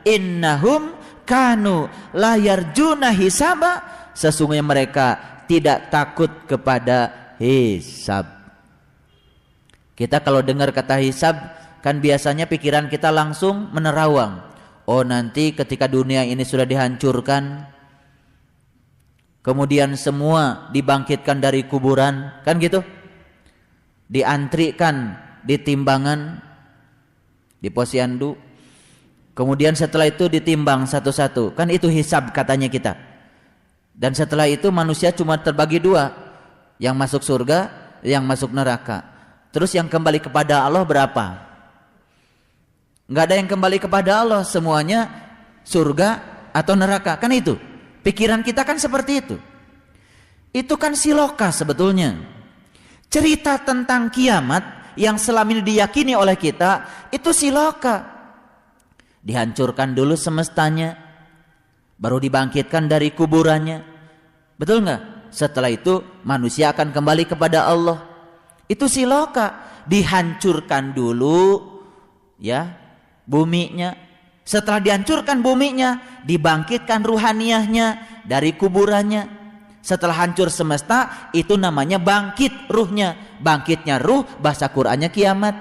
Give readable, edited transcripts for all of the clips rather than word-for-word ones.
innahum kanu la yarjuna hisaba, sesungguhnya mereka tidak takut kepada hisab. Kita kalau dengar kata hisab kan biasanya pikiran kita langsung menerawang. Oh, nanti ketika dunia ini sudah dihancurkan, kemudian semua dibangkitkan dari kuburan, kan gitu, diantrikan di timbangan, di posyandu, kemudian setelah itu ditimbang satu-satu, kan itu hisab katanya kita. Dan setelah itu manusia cuma terbagi dua, yang masuk surga, yang masuk neraka. Terus yang kembali kepada Allah berapa? Nggak ada yang kembali kepada Allah, semuanya surga atau neraka, kan itu pikiran kita kan seperti itu. Itu kan siloka sebetulnya. Cerita tentang kiamat yang selama ini diyakini oleh kita itu siloka. Dihancurkan dulu semestanya, baru dibangkitkan dari kuburannya, betul nggak? Setelah itu manusia akan kembali kepada Allah. Itu siloka. Dihancurkan dulu ya buminya, setelah dihancurkan buminya dibangkitkan ruhaniyahnya dari kuburannya. Setelah hancur semesta itu namanya bangkit ruhnya. Bangkitnya ruh bahasa Qur'annya kiamat.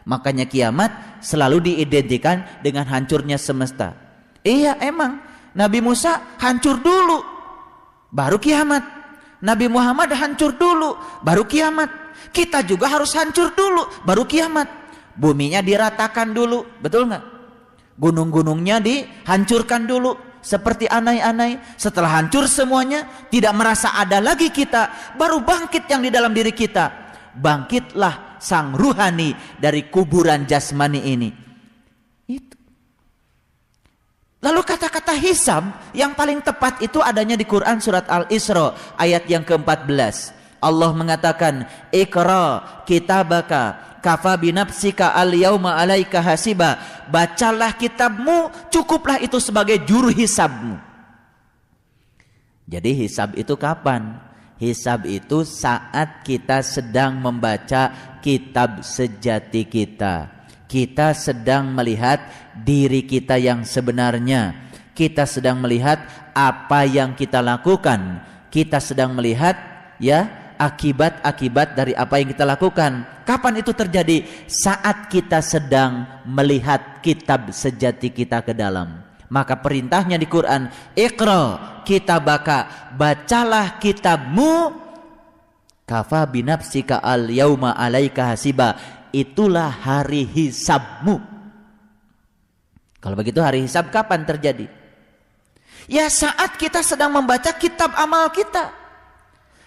Makanya kiamat selalu diidentikan dengan hancurnya semesta. Iya, emang Nabi Musa hancur dulu baru kiamat. Nabi Muhammad hancur dulu baru kiamat. Kita juga harus hancur dulu baru kiamat. Buminya diratakan dulu, betul nggak? Gunung-gunungnya dihancurkan dulu seperti anai-anai. Setelah hancur semuanya, tidak merasa ada lagi kita, baru bangkit yang di dalam diri kita. Bangkitlah sang ruhani dari kuburan jasmani ini. Itu. Lalu kata-kata hisab yang paling tepat itu adanya di Quran surat Al-Isra ayat yang ke-14. Allah mengatakan, Iqra kitabaka kafa binafsika al-yauma alaika hasiba. Bacalah kitabmu, cukuplah itu sebagai juru hisabmu. Jadi hisab itu kapan? Hisab itu saat kita sedang membaca kitab sejati kita. Kita sedang melihat diri kita yang sebenarnya. Kita sedang melihat apa yang kita lakukan. Kita sedang melihat ya akibat-akibat dari apa yang kita lakukan. Kapan itu terjadi? Saat kita sedang melihat kitab sejati kita ke dalam. Maka perintahnya di Quran, Iqra kitabaka, bacalah kitabmu, kafa binafsika al yauma alaika hasiba, itulah hari hisabmu. Kalau begitu hari hisab kapan terjadi? Ya saat kita sedang membaca kitab amal kita.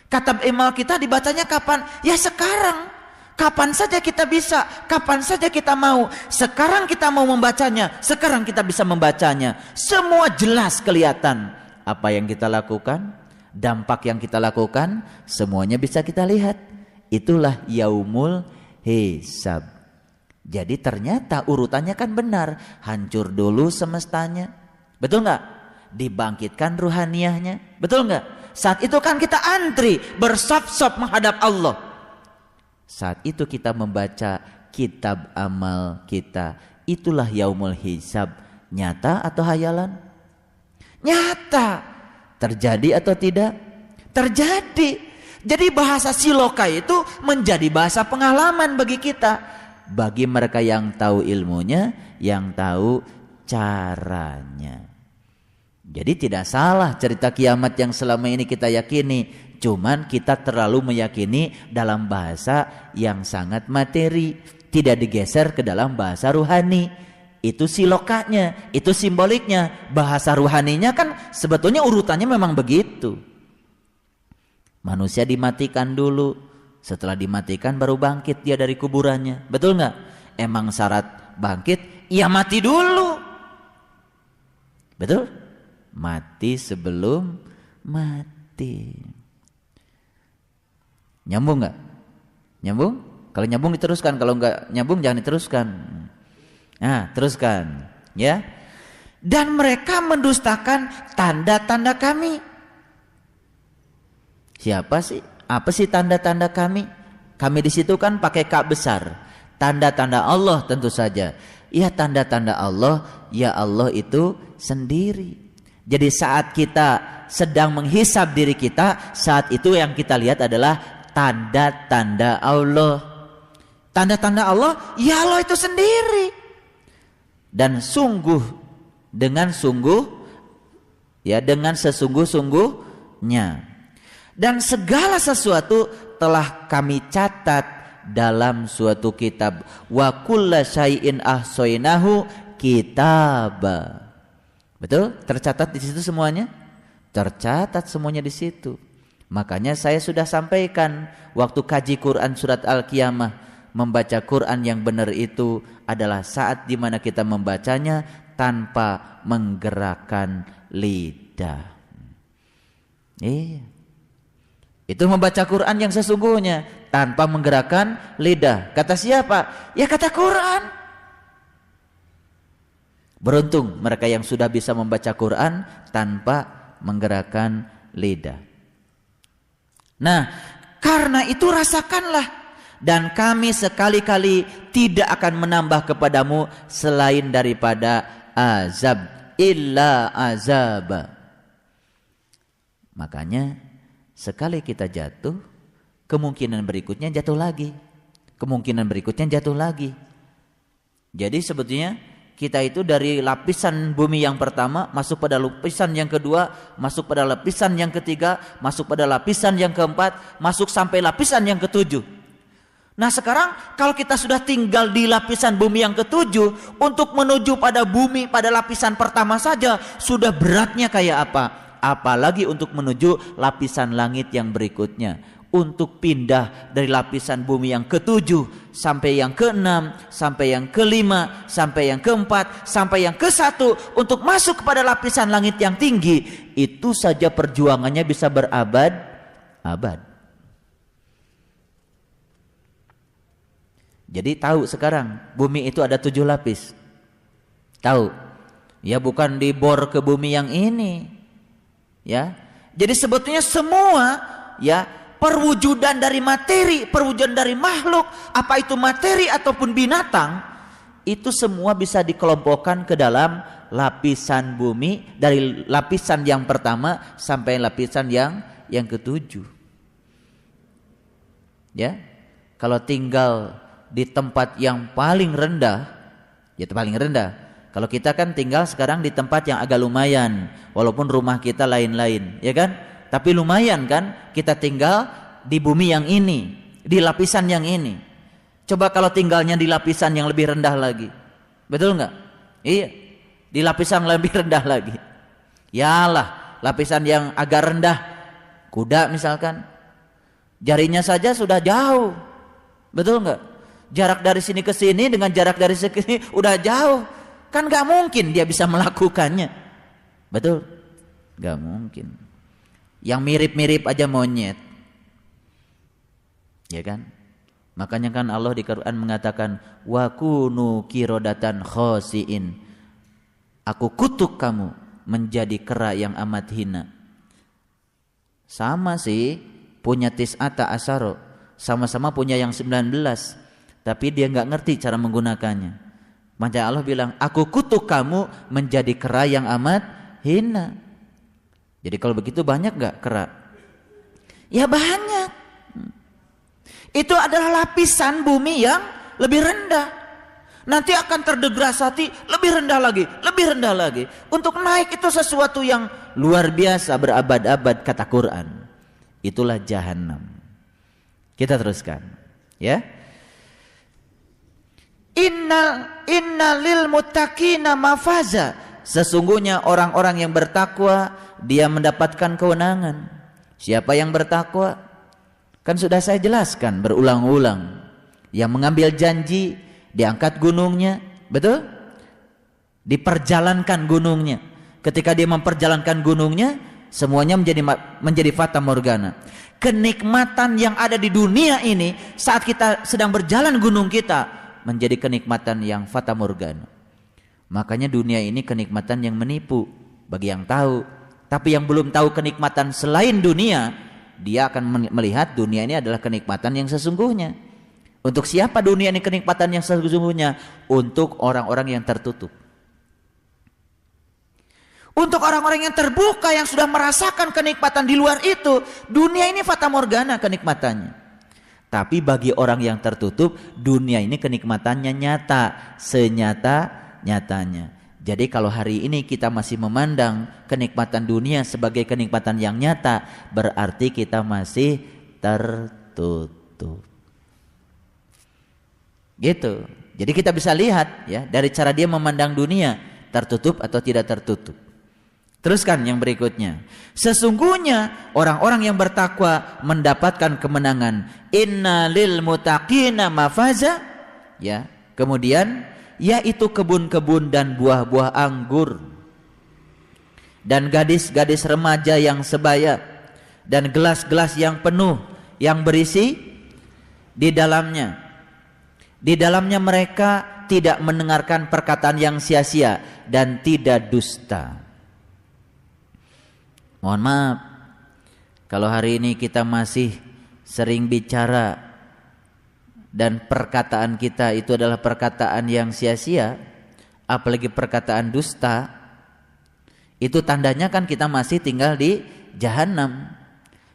Kitab amal kita dibacanya kapan? Ya sekarang. Kapan saja kita bisa, kapan saja kita mau. Sekarang kita mau membacanya, sekarang kita bisa membacanya. Semua jelas kelihatan. Apa yang kita lakukan, dampak yang kita lakukan, semuanya bisa kita lihat. Itulah yaumul hisab. Jadi ternyata urutannya kan benar. Hancur dulu semestanya, betul nggak? Dibangkitkan ruhaniyahnya, betul nggak? Saat itu kan kita antri bersop-sop menghadap Allah. Saat itu kita membaca kitab amal kita. Itulah yaumul hisab. Nyata atau hayalan? Nyata. Terjadi atau tidak? Terjadi. Jadi bahasa siloka itu menjadi bahasa pengalaman bagi kita. Bagi mereka yang tahu ilmunya, yang tahu caranya. Jadi tidak salah cerita kiamat yang selama ini kita yakini. Cuman kita terlalu meyakini dalam bahasa yang sangat materi. Tidak digeser ke dalam bahasa ruhani. Itu silokanya, itu simboliknya. Bahasa ruhaninya kan sebetulnya urutannya memang begitu. Manusia dimatikan dulu. Setelah dimatikan baru bangkit dia dari kuburannya. Betul nggak? Emang syarat bangkit? Ya mati dulu. Betul? Mati sebelum mati. Nyambung nggak? Nyambung? Kalau nyambung diteruskan, kalau nggak nyambung jangan diteruskan. Nah, teruskan, ya. Dan mereka mendustakan tanda-tanda kami. Siapa sih? Apa sih tanda-tanda kami? Kami di situ kan pakai K besar. Tanda-tanda Allah tentu saja. Ya tanda-tanda Allah, ya Allah itu sendiri. Jadi saat kita sedang menghisab diri kita, saat itu yang kita lihat adalah tanda-tanda Allah. Tanda-tanda Allah, ya Allah itu sendiri. Dan sungguh, dengan sungguh, ya dengan sesungguh-sungguhnya. Dan segala sesuatu telah kami catat dalam suatu kitab. Wa kulla syai'in ahsainahu kitaba. Betul? Tercatat di situ semuanya? Tercatat semuanya di situ. Makanya saya sudah sampaikan waktu kaji Quran surat Al-Qiyamah, membaca Quran yang benar itu adalah saat dimana kita membacanya tanpa menggerakkan lidah. Iya. Itu membaca Quran yang sesungguhnya tanpa menggerakkan lidah. Kata siapa? Ya kata Quran. Beruntung mereka yang sudah bisa membaca Quran tanpa menggerakkan lidah. Nah, karena itu rasakanlah, dan kami sekali-kali tidak akan menambah kepadamu selain daripada azab, illa azab. Makanya sekali kita jatuh, kemungkinan berikutnya jatuh lagi, kemungkinan berikutnya jatuh lagi. Jadi sebetulnya kita itu dari lapisan bumi yang pertama masuk pada lapisan yang kedua, masuk pada lapisan yang ketiga, masuk pada lapisan yang keempat, masuk sampai lapisan yang ketujuh. Nah sekarang kalau kita sudah tinggal di lapisan bumi yang ketujuh, untuk menuju pada bumi pada lapisan pertama saja sudah beratnya kayak apa? Apalagi untuk menuju lapisan langit yang berikutnya. Untuk pindah dari lapisan bumi yang ketujuh sampai yang keenam, sampai yang kelima, sampai yang keempat, sampai yang kesatu, untuk masuk kepada lapisan langit yang tinggi, itu saja perjuangannya bisa berabad-abad. Jadi tahu sekarang bumi itu ada 7 lapis. Tahu? Ya bukan dibor ke bumi yang ini. Ya. Jadi sebetulnya semua ya perwujudan dari materi, perwujudan dari makhluk, apa itu materi ataupun binatang, itu semua bisa dikelompokkan ke dalam lapisan bumi, dari lapisan yang pertama sampai lapisan yang ketujuh. Ya, kalau tinggal di tempat yang paling rendah, ya paling rendah. Kalau kita kan tinggal sekarang di tempat yang agak lumayan, walaupun rumah kita lain-lain, ya kan? Tapi lumayan kan kita tinggal di bumi yang ini, di lapisan yang ini. Coba kalau tinggalnya di lapisan yang lebih rendah lagi. Betul nggak? Iya, di lapisan lebih rendah lagi. Yalah, lapisan yang agak rendah, kuda misalkan, jarinya saja sudah jauh. Betul nggak? Jarak dari sini ke sini dengan jarak dari sini udah jauh. Kan nggak mungkin dia bisa melakukannya. Betul? Nggak mungkin. Yang mirip-mirip aja monyet, ya kan? Makanya kan Allah di Quran mengatakan wa kunu qiradatan khasiin. Aku kutuk kamu menjadi kera yang amat hina. Sama sih, punya tis'ata asyara, sama-sama punya yang 19, tapi dia nggak ngerti cara menggunakannya. Maka Allah bilang, aku kutuk kamu menjadi kera yang amat hina. Jadi kalau begitu banyak gak kera? Ya banyak. Itu adalah lapisan bumi yang lebih rendah. Nanti akan terdegradasi lebih rendah lagi, lebih rendah lagi. Untuk naik itu sesuatu yang luar biasa, berabad-abad kata Quran. Itulah jahanam. Kita teruskan, ya. Inna lil muttaqina mafaza. Sesungguhnya orang-orang yang bertakwa dia mendapatkan kewenangan. Siapa yang bertakwa? Kan sudah saya jelaskan berulang-ulang. Yang mengambil janji diangkat gunungnya, betul? Diperjalankan gunungnya. Ketika dia memperjalankan gunungnya, semuanya menjadi fata morgana. Kenikmatan yang ada di dunia ini saat kita sedang berjalan gunung kita menjadi kenikmatan yang fata morgana. Makanya dunia ini kenikmatan yang menipu bagi yang tahu. Tapi yang belum tahu kenikmatan selain dunia, dia akan melihat dunia ini adalah kenikmatan yang sesungguhnya. Untuk siapa dunia ini kenikmatan yang sesungguhnya? Untuk orang-orang yang tertutup. Untuk orang-orang yang terbuka, yang sudah merasakan kenikmatan di luar itu, dunia ini fata morgana kenikmatannya. Tapi bagi orang yang tertutup, dunia ini kenikmatannya nyata, senyata-nyatanya. Jadi kalau hari ini kita masih memandang kenikmatan dunia sebagai kenikmatan yang nyata, berarti kita masih tertutup. Gitu. Jadi kita bisa lihat ya dari cara dia memandang dunia, tertutup atau tidak tertutup. Teruskan yang berikutnya. Sesungguhnya orang-orang yang bertakwa mendapatkan kemenangan. Inna lil muttaqina mafaza. Ya, kemudian yaitu kebun-kebun dan buah-buah anggur. Dan gadis-gadis remaja yang sebaya, dan gelas-gelas yang penuh yang berisi di dalamnya. Di dalamnya mereka tidak mendengarkan perkataan yang sia-sia dan tidak dusta. Mohon maaf, kalau hari ini kita masih sering bicara dan perkataan kita itu adalah perkataan yang sia-sia, apalagi perkataan dusta, itu tandanya kan kita masih tinggal di jahanam.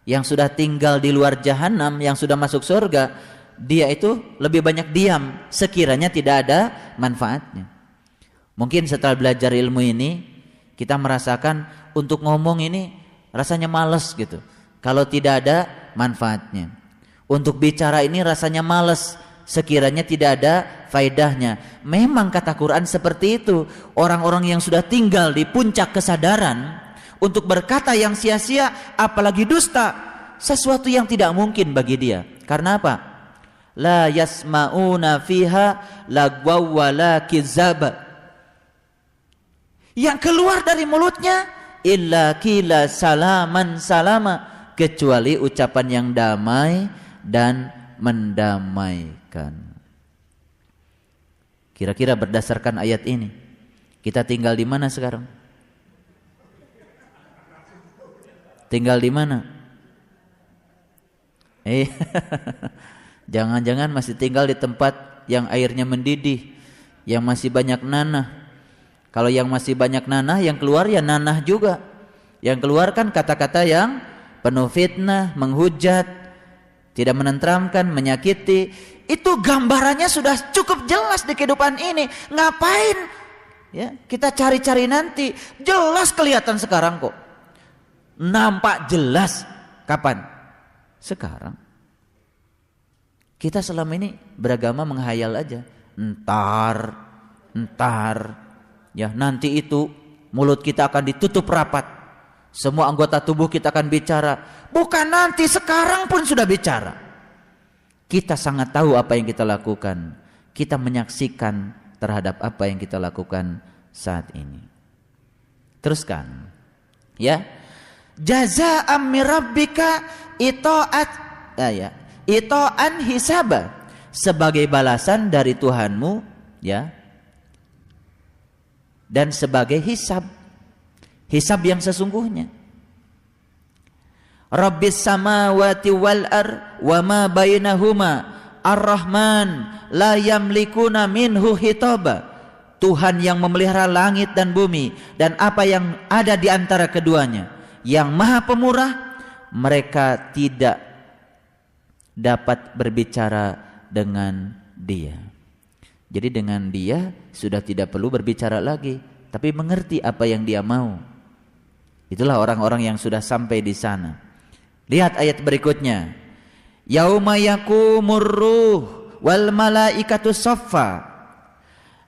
Yang sudah tinggal di luar jahanam, yang sudah masuk surga, dia itu lebih banyak diam sekiranya tidak ada manfaatnya. Mungkin setelah belajar ilmu ini kita merasakan untuk ngomong ini rasanya malas gitu kalau tidak ada manfaatnya. Untuk bicara ini rasanya malas sekiranya tidak ada faedahnya. Memang kata Quran seperti itu. Orang-orang yang sudah tinggal di puncak kesadaran untuk berkata yang sia-sia apalagi dusta, sesuatu yang tidak mungkin bagi dia. Karena apa? La yasma'una fiha lagwaw wala kizaba. Yang keluar dari mulutnya illa qila salaman salama, kecuali ucapan yang damai dan mendamaikan. Kira-kira berdasarkan ayat ini, kita tinggal di mana sekarang? Tinggal di mana? Jangan-jangan masih tinggal di tempat yang airnya mendidih, yang masih banyak nanah. Kalau yang masih banyak nanah, yang keluar ya nanah juga. Yang keluar kan kata-kata yang penuh fitnah, menghujat, tidak menenteramkan, menyakiti. Itu gambarannya sudah cukup jelas di kehidupan ini. Ngapain ya kita cari-cari nanti? Jelas kelihatan sekarang kok. Nampak jelas. Kapan? Sekarang. Kita selama ini beragama menghayal aja. Entar ya nanti itu mulut kita akan ditutup rapat, semua anggota tubuh kita akan bicara. Bukan nanti, sekarang pun sudah bicara. Kita sangat tahu apa yang kita lakukan. Kita menyaksikan terhadap apa yang kita lakukan saat ini. Teruskan ya. Jazaa'an min rabbika ita'an hisaba, sebagai balasan dari Tuhanmu ya, dan sebagai hisab yang sesungguhnya. Rabbis samawati wal ar wa ma bainahuma ar-rahman la yamlikuna minhu hitaba. Tuhan yang memelihara langit dan bumi dan apa yang ada di antara keduanya, yang maha pemurah, mereka tidak dapat berbicara dengan dia. Jadi dengan dia sudah tidak perlu berbicara lagi, tapi mengerti apa yang dia mau. Itulah orang-orang yang sudah sampai di sana. Lihat ayat berikutnya. Yauma yaqumur ruh wal malaikatu saffa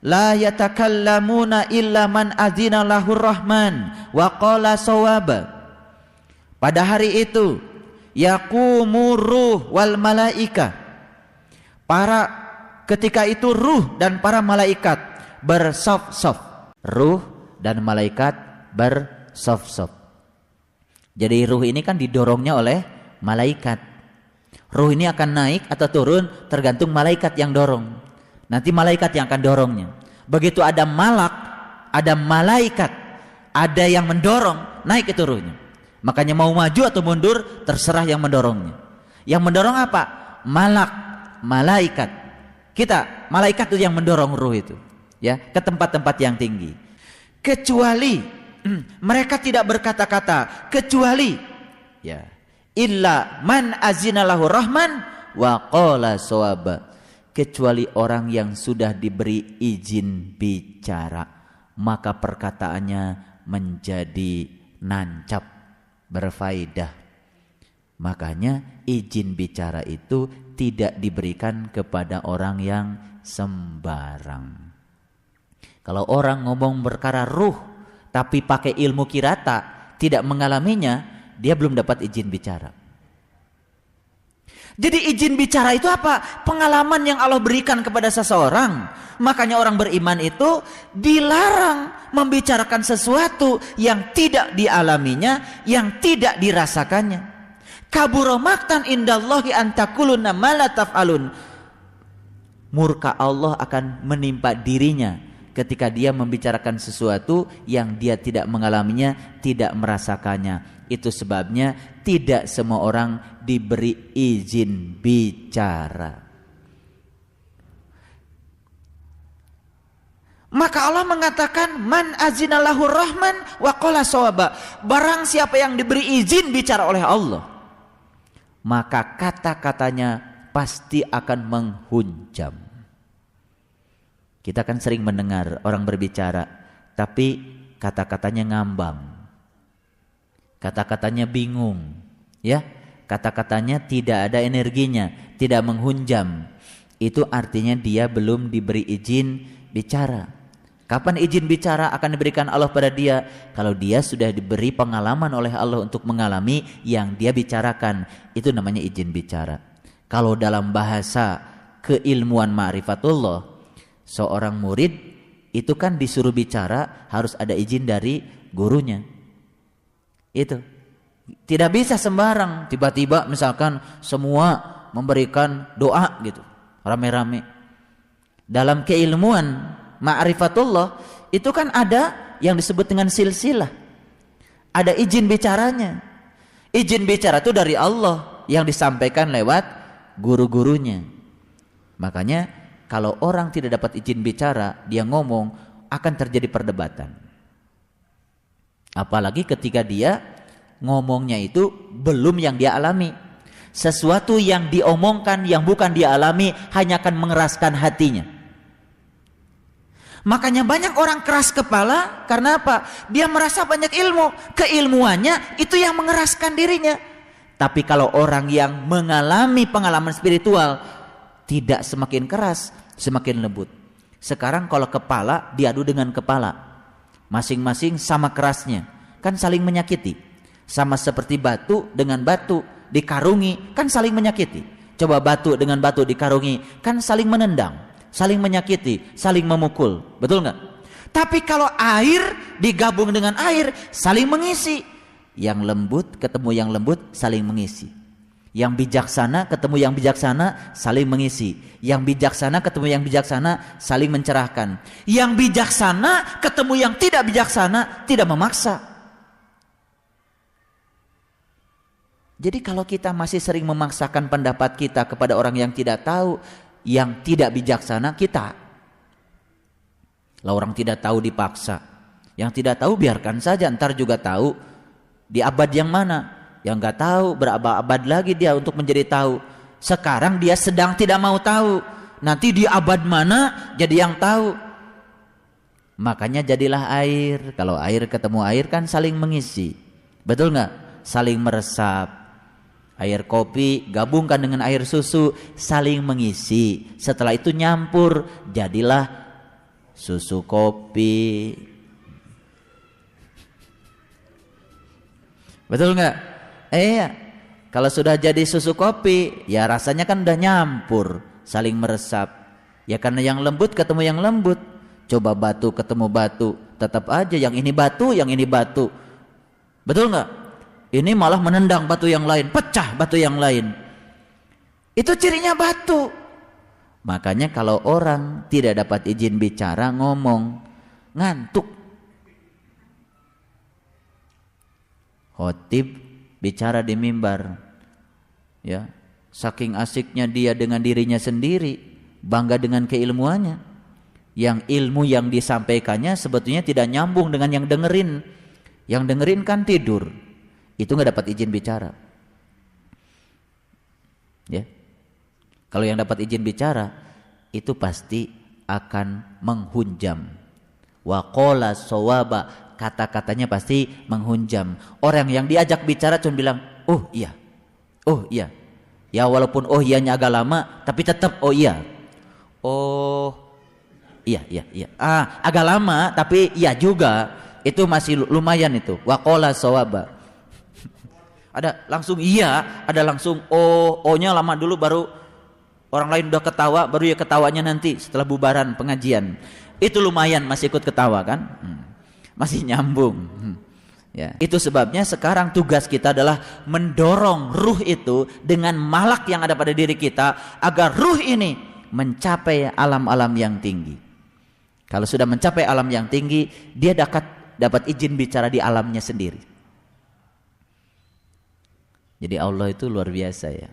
la yatakallamuna illa man adzina lahur rahman wa qala shawaba. Pada hari itu yaqumur ruh wal malaika, ketika itu ruh dan para malaikat bersaf-saf. Ruh dan malaikat bersaf-saf. Jadi ruh ini kan didorongnya oleh malaikat. Ruh ini akan naik atau turun tergantung malaikat yang dorong. Nanti malaikat yang akan dorongnya. Begitu ada malak, ada malaikat, ada yang mendorong, naik itu ruhnya. Makanya mau maju atau mundur terserah yang mendorongnya. Yang mendorong apa? Malak. malaikat. Kita, malaikat itu yang mendorong ruh itu, ya, ke tempat-tempat yang tinggi. Kecuali mereka tidak berkata-kata, kecuali ya, illa man azinalahu rahman wa qala shawaba. Kecuali orang yang sudah diberi izin bicara, maka perkataannya menjadi nancap, berfaedah. Makanya izin bicara itu tidak diberikan kepada orang yang sembarang. Kalau orang ngomong perkara ruh tapi pakai ilmu kirata, tidak mengalaminya, dia belum dapat izin bicara. Jadi izin bicara itu apa? Pengalaman yang Allah berikan kepada seseorang. Makanya orang beriman itu dilarang membicarakan sesuatu yang tidak dialaminya, yang tidak dirasakannya. Kabura maqtan indallahi an taquluna ma la taf'alun. Murka Allah akan menimpa dirinya ketika dia membicarakan sesuatu yang dia tidak mengalaminya, tidak merasakannya. Itu sebabnya tidak semua orang diberi izin bicara. Maka Allah mengatakan man azinalahu rahman wa qala shawaba. Barang siapa yang diberi izin bicara oleh Allah, maka kata-katanya pasti akan menghunjam. Kita kan sering mendengar orang berbicara, tapi kata-katanya ngambang, kata-katanya bingung, ya, kata-katanya tidak ada energinya, tidak menghunjam. Itu artinya dia belum diberi izin bicara. Kapan izin bicara akan diberikan Allah pada dia? Kalau dia sudah diberi pengalaman oleh Allah untuk mengalami yang dia bicarakan, itu namanya izin bicara. Kalau dalam bahasa keilmuan ma'rifatullah, seorang murid itu kan disuruh bicara harus ada izin dari gurunya. Itu tidak bisa sembarang tiba-tiba misalkan semua memberikan doa gitu rame-rame. Dalam keilmuan ma'rifatullah itu kan ada yang disebut dengan silsilah, ada izin bicaranya. Izin bicara itu dari Allah yang disampaikan lewat guru-gurunya. Makanya kalau orang tidak dapat izin bicara, dia ngomong, akan terjadi perdebatan. Apalagi ketika dia ngomongnya itu belum yang dia alami. Sesuatu yang diomongkan yang bukan dia alami hanya akan mengeraskan hatinya. Makanya banyak orang keras kepala karena apa? Dia merasa banyak ilmu, keilmuannya itu yang mengeraskan dirinya. Tapi kalau orang yang mengalami pengalaman spiritual, tidak semakin keras, semakin lembut. Sekarang kalau kepala diadu dengan kepala, masing-masing sama kerasnya, kan saling menyakiti. Sama seperti batu dengan batu dikarungi, kan saling menyakiti. Coba batu dengan batu dikarungi, kan saling menendang, saling menyakiti, saling memukul. Betul nggak? Tapi kalau air digabung dengan air, saling mengisi. Yang lembut ketemu yang lembut, saling mengisi. Yang bijaksana ketemu yang bijaksana, saling mengisi. Yang bijaksana ketemu yang bijaksana, saling mencerahkan. Yang bijaksana ketemu yang tidak bijaksana, tidak memaksa. Jadi kalau kita masih sering memaksakan pendapat kita kepada orang yang tidak tahu, yang tidak bijaksana, kita. Lah orang tidak tahu dipaksa. Yang tidak tahu biarkan saja, ntar juga tahu. Di abad yang mana? Yang nggak tahu berabad-abad lagi dia untuk menjadi tahu. Sekarang dia sedang tidak mau tahu. Nanti di abad mana jadi yang tahu. Makanya jadilah air. Kalau air ketemu air kan saling mengisi. Betul nggak? Saling meresap. Air kopi gabungkan dengan air susu, saling mengisi. Setelah itu nyampur, jadilah susu kopi. Betul nggak? Iya, kalau sudah jadi susu kopi, ya rasanya kan udah nyampur, saling meresap. Ya karena yang lembut ketemu yang lembut. Coba batu ketemu batu, tetap aja yang ini batu, yang ini batu. Betul nggak? Ini malah menendang batu yang lain, pecah batu yang lain. Itu cirinya batu. Makanya kalau orang tidak dapat izin bicara, ngomong, ngantuk. Khotib bicara di mimbar, ya, Saking asiknya dia dengan dirinya sendiri, bangga dengan keilmuannya. Yang ilmu yang disampaikannya sebetulnya tidak nyambung dengan yang dengerin. Yang dengerin kan tidur. Itu nggak dapat izin bicara. Ya. Kalau yang dapat izin bicara itu pasti akan menghunjam. Wa qala shawaba, kata-katanya pasti menghunjam. Orang yang diajak bicara cuma bilang, "Oh iya. Oh iya." Ya walaupun oh iyanya agak lama, tapi tetap oh iya. Oh iya. Agak lama tapi iya juga. Itu masih lumayan itu. Wa qala shawaba. Ada langsung iya, ada langsung oh-nya lama dulu baru orang lain udah ketawa, baru ya ketawanya nanti setelah bubaran pengajian. Itu lumayan masih ikut ketawa kan? Masih nyambung. Ya, itu sebabnya sekarang tugas kita adalah mendorong ruh itu dengan malak yang ada pada diri kita agar ruh ini mencapai alam-alam yang tinggi. Kalau sudah mencapai alam yang tinggi, dia dapat izin bicara di alamnya sendiri. Jadi Allah itu luar biasa ya.